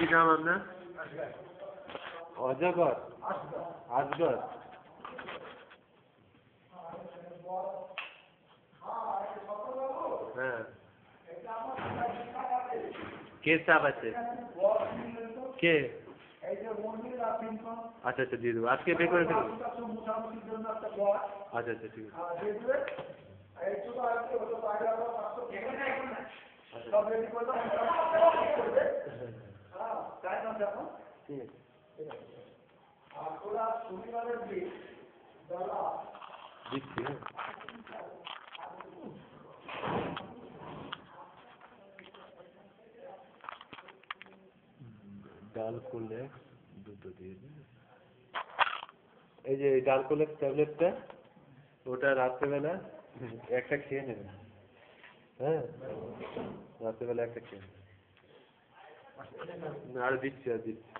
কি নাম আপনার? অজগর, আজগর। হ্যাঁ, কে চাপ আছে? কে? আচ্ছা আচ্ছা, দিয়ে দেবো, আজকে বের করে দেবো। আচ্ছা আচ্ছা, ঠিক আছে। ঠিক আছে। দিচ্ছি, হ্যাঁ। ডালকোলেক্স দুটো দিয়ে দিন। এই যে ডালকোলেক্স ট্যাবলেটটা, ওটা রাত্রেবেলা একটা খেয়ে নেবেন। হ্যাঁ, রাত্রেবেলা একটা খেয়ে নেবেন। আর দিচ্ছি, আর দিচ্ছি।